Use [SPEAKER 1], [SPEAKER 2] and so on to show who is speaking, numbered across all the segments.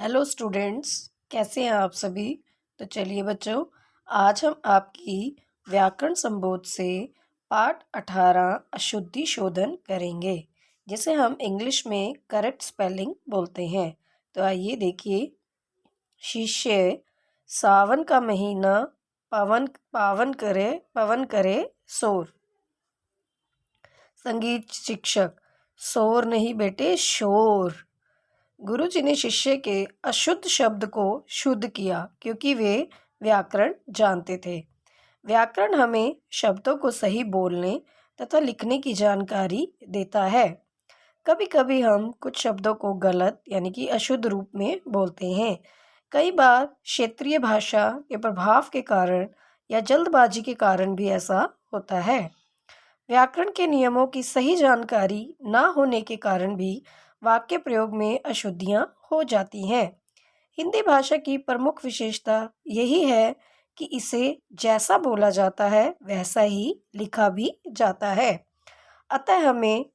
[SPEAKER 1] Hello students, कैसे हैं आप सभी। तो चलिए बच्चों, आज हम आपकी व्याकरण संबोध से पाठ 18 अशुद्धि शोधन करेंगे, जिसे हम इंग्लिश में करेक्ट स्पेलिंग बोलते हैं। तो आइए देखिए। शिष्य सावन का महीना पवन पवन करे शोर। संगीत शिक्षक शोर नहीं बेटे शोर। गुरुजी ने शिष्य के अशुद्ध शब्द को शुद्ध किया क्योंकि वे व्याकरण जानते थे। व्याकरण हमें शब्दों को सही बोलने तथा लिखने की जानकारी देता है। कभी कभी हम कुछ शब्दों को गलत यानी कि अशुद्ध रूप में बोलते हैं। कई बार क्षेत्रीय भाषा के प्रभाव के कारण या जल्दबाजी के कारण भी ऐसा होता है। व्याकरण के नियमों की सही जानकारी ना होने के कारण भी वाक्य प्रयोग में अशुद्धियाँ हो जाती हैं। हिंदी भाषा की प्रमुख विशेषता यही है कि इसे जैसा बोला जाता है वैसा ही लिखा भी जाता है। अतः हमें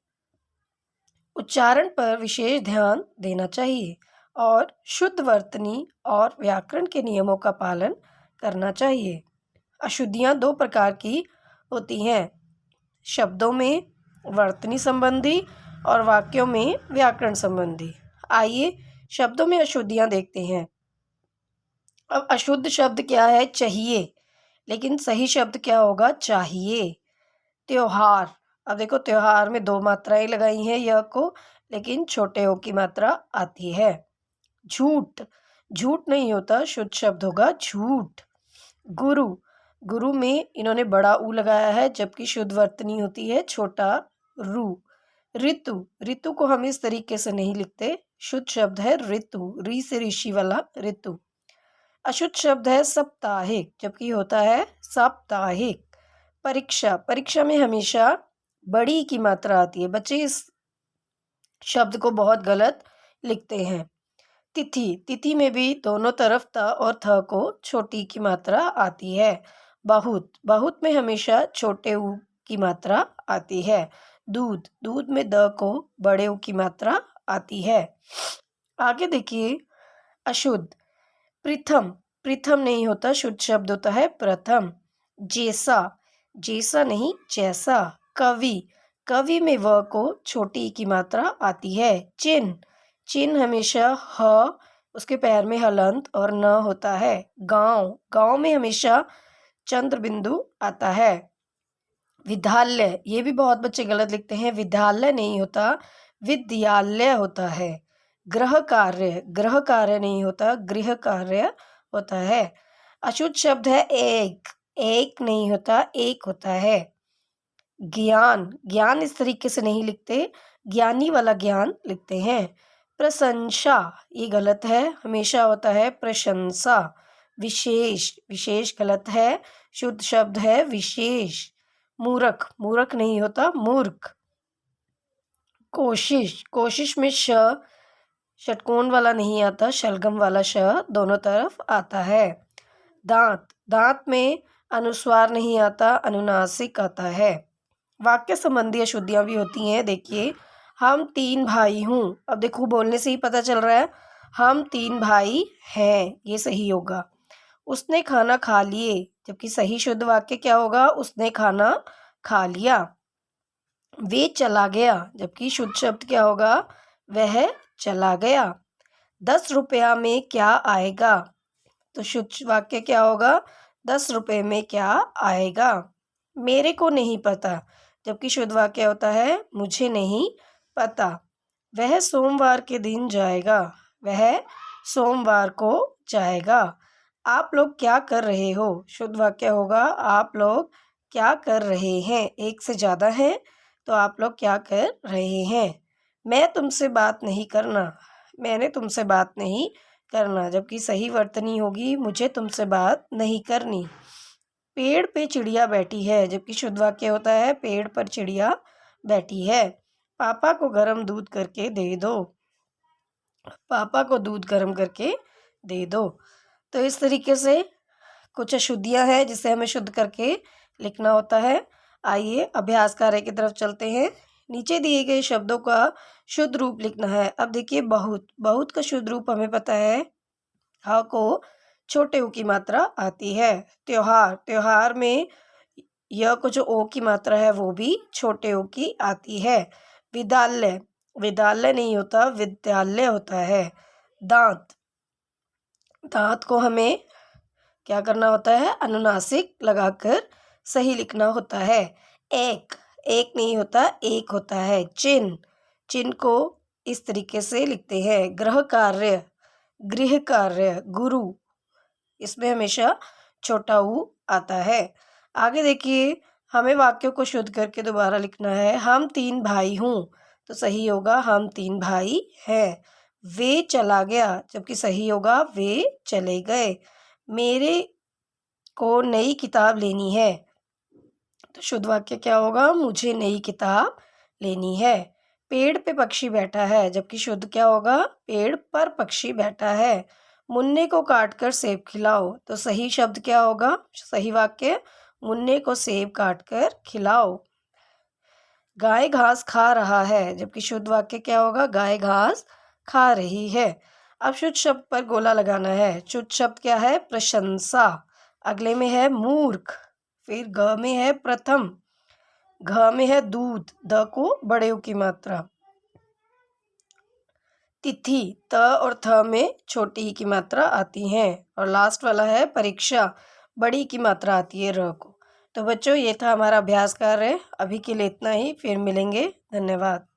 [SPEAKER 1] उच्चारण पर विशेष ध्यान देना चाहिए और शुद्ध वर्तनी और व्याकरण के नियमों का पालन करना चाहिए। अशुद्धियाँ दो प्रकार की होती हैं, शब्दों में वर्तनी संबंधी और वाक्यों में व्याकरण संबंधी। आइए शब्दों में अशुद्धियाँ देखते हैं। अब अशुद्ध शब्द क्या है? चाहिए, लेकिन सही शब्द क्या होगा? चाहिए। त्योहार, अब देखो त्योहार में दो मात्राएं लगाई हैं य को, लेकिन छोटे ओ की मात्रा आती है। झूठ, झूठ नहीं होता, शुद्ध शब्द होगा झूठ। गुरु, गुरु में इन्होंने बड़ा ऊ लगाया है जबकि शुद्ध वर्तनी होती है छोटा रू। ऋतु, ऋतु को हम इस तरीके से नहीं लिखते, शुद्ध शब्द है ऋतु, री से ऋषि वाला ऋतु। अशुद्ध शब्द है साप्ताहिक जबकि होता है साप्ताहिक। परीक्षा, परीक्षा में हमेशा बड़ी की मात्रा आती है। बच्चे इस शब्द को बहुत गलत लिखते हैं। तिथि, तिथि में भी दोनों तरफ त और थ को छोटी की मात्रा आती है। बहुत, बहुत में हमेशा छोटे ऊ की मात्रा आती है। दूध, दूध में द को बड़े ऊ की मात्रा आती है। आगे देखिए अशुद्ध। प्रथम, प्रथम नहीं होता, शुद्ध शब्द होता है प्रथम। जैसा, जैसा नहीं जैसा। कवि, कवि में व को छोटी ई की मात्रा आती है। चिन्ह, चिन्ह हमेशा ह उसके पैर में हलंत और न होता है। गांव, गांव में हमेशा चंद्र बिंदु आता है। विद्यालय, ये भी बहुत बच्चे गलत लिखते हैं, विद्यालय नहीं होता, विद्यालय होता है। गृह कार्य, गृह कार्य नहीं होता, गृह कार्य होता है। अशुद्ध शब्द है एक, एक नहीं होता, एक होता है। ज्ञान, ज्ञान इस तरीके से नहीं लिखते, ज्ञानी वाला ज्ञान लिखते हैं। प्रशंसा, ये गलत है, हमेशा होता है प्रशंसा। विशेष, विशेष गलत है, शुद्ध शब्द है विशेष। मूर्ख, मूर्ख नहीं होता मूर्ख। कोशिश, कोशिश में श षटकोण वाला नहीं आता, शलगम वाला श दोनों तरफ आता है। दांत, दांत में अनुस्वार नहीं आता, अनुनासिक आता है। वाक्य संबंधी अशुद्धियाँ भी होती हैं। देखिए, हम तीन भाई हूँ, अब देखो बोलने से ही पता चल रहा है हम तीन भाई हैं, ये सही होगा। उसने खाना खा लिए, जबकि सही शुद्ध वाक्य क्या होगा? उसने खाना खा लिया। वे चला गया, जबकि शुद्ध शब्द क्या होगा? वह चला गया। 10 रुपया में क्या आएगा? तो शुद्ध वाक्य क्या होगा? 10 रुपये में क्या आएगा? मेरे को नहीं पता, जबकि शुद्ध वाक्य होता है मुझे नहीं पता। वह सोमवार के दिन जाएगा, वह सोमवार को जाएगा। आप लोग क्या कर रहे हो? शुद्ध वाक्य होगा आप लोग क्या कर रहे हैं। एक से ज़्यादा हैं तो आप लोग क्या कर रहे हैं। मैं तुमसे बात नहीं करना, मैंने तुमसे बात नहीं करना, जबकि सही वर्तनी होगी मुझे तुमसे बात नहीं करनी। पेड़ पे चिड़िया बैठी है, जबकि शुद्ध वाक्य होता है पेड़ पर चिड़िया बैठी है। पापा को गर्म दूध करके दे दो, पापा को दूध गर्म करके दे दो। तो इस तरीके से कुछ अशुद्धियाँ हैं जिसे हमें शुद्ध करके लिखना होता है। आइए अभ्यास कार्य की तरफ चलते हैं। नीचे दिए गए शब्दों का शुद्ध रूप लिखना है। अब देखिए बहुत, बहुत का शुद्ध रूप हमें पता है, ह को छोटे ऊ की मात्रा आती है। त्योहार, त्योहार में य को जो ओ की मात्रा है वो भी छोटे ओ की आती है। विद्यालय, विद्यालय नहीं होता, विद्यालय होता है। दांत, दांत को हमें क्या करना होता है, अनुनासिक लगाकर सही लिखना होता है। एक, एक नहीं होता, एक होता है। चिन्ह, चिन्ह को इस तरीके से लिखते हैं। गृह कार्य, गृह कार्य। गुरु, इसमें हमेशा छोटा ऊ आता है। आगे देखिए, हमें वाक्यों को शुद्ध करके दोबारा लिखना है। हम 3 भाई हूँ, तो सही होगा हम 3 भाई हैं। वे चला गया, जबकि सही होगा वे चले गए। मेरे को नई किताब लेनी है, तो शुद्ध वाक्य क्या होगा, मुझे नई किताब लेनी है। पेड़ पे पक्षी बैठा है, जबकि शुद्ध क्या होगा, पेड़ पर पक्षी बैठा है। मुन्ने को काट कर सेब खिलाओ, तो सही शब्द क्या होगा, सही वाक्य, मुन्ने को सेब काट कर खिलाओ। गाय घास खा रहा है, जबकि शुद्ध वाक्य क्या होगा, गाय घास खा रही है। अब शुद्ध शब्द पर गोला लगाना है। शुद्ध शब्द क्या है, प्रशंसा। अगले में है मूर्ख, फिर ग में है प्रथम, घ में है दूध, द को बड़े ऊ की मात्रा। तिथि, त और थ में छोटी ई की मात्रा आती हैं। और लास्ट वाला है परीक्षा, बड़ी की मात्रा आती है र को। तो बच्चों, ये था हमारा अभ्यास कार्य। अभी के लिए इतना ही, फिर मिलेंगे। धन्यवाद।